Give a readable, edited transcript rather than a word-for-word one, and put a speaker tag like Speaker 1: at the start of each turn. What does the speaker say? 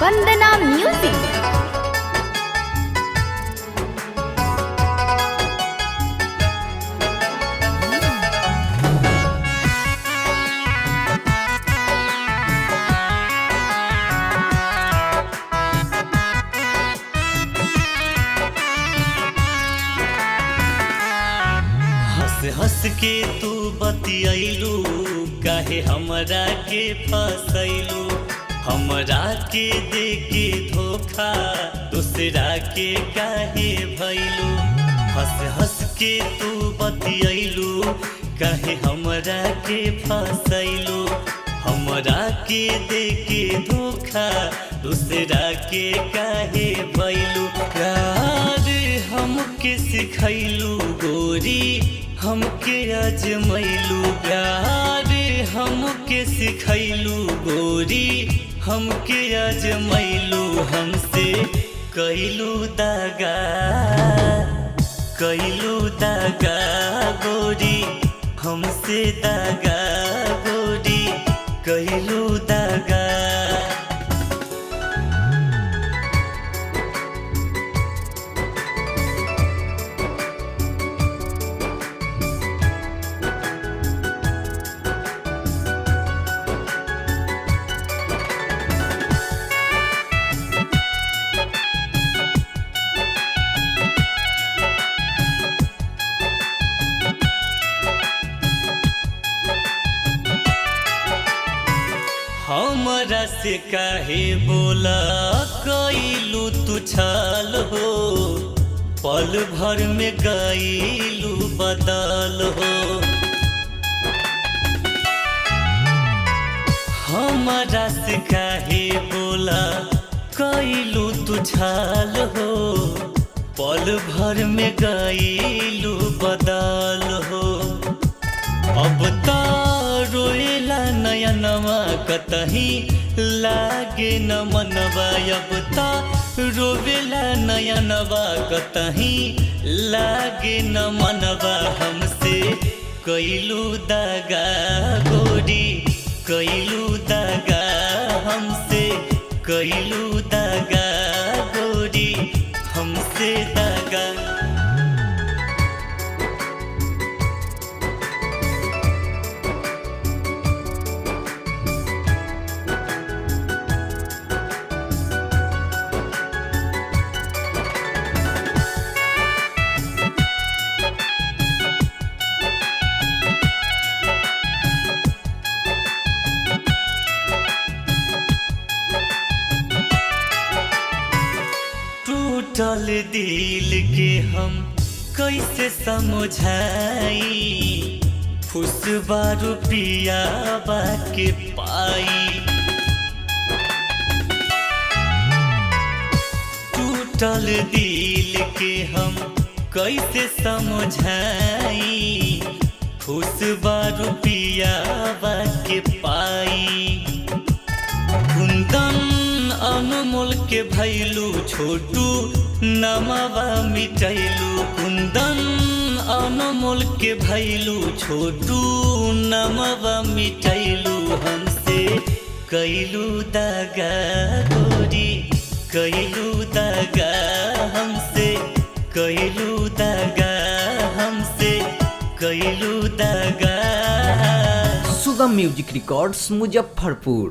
Speaker 1: वंदना music.
Speaker 2: हंस हंस के तू बतियलू काहे हमरा के फसैलू, हमरा के दे के धोखा दूसरा के काहे भैलू। हंस हंस के तू बतियलू काहे हमरा के फसैलू, हमरा के दे के धोखा दूसरा के काहे भैलू। प्यार हमके सिखैलू गोरी हमके अजमैलू, प्यार हमके सिखैलू गोरी हमके अजमैलू। हमसे कैलू दागा गोरी, हमसे दागा गोरी कैलू दागा। हमरा से काहे बोला कैलू तू छल हो, पल भर में गईलू बदल हो। हमरा से काहे बोला कैलू तू छल हो, पल भर में गईलू बदल हो। अब तो रोएला नयनवा कतही लागे न मनवा, अब तो रोवेला नयनवा कतही लागे न मनवा। हमसे कैलू दागा गोरी कैलू दागा, हमसे कैलू दागा गोरी हमसे दागा। टूटल दिल के हम कैसे समझाई, खुशबा रुपिया के पाई। टूटल दिल के हम कैसे समझाई, खुशबा रुपिया के पाई। कुंदन अनमोल के भैलू छोटू नमवा मिटैलू, कुंदन अनमोल के भैलू छोटू नमवा मिटैलू। हमसे कैलू दागा गोरी कैलू दागा, हमसे कैलू दागा हमसे कैलू दागा।
Speaker 3: सुगम म्यूजिक रिकॉर्ड्स मुजफ्फरपुर।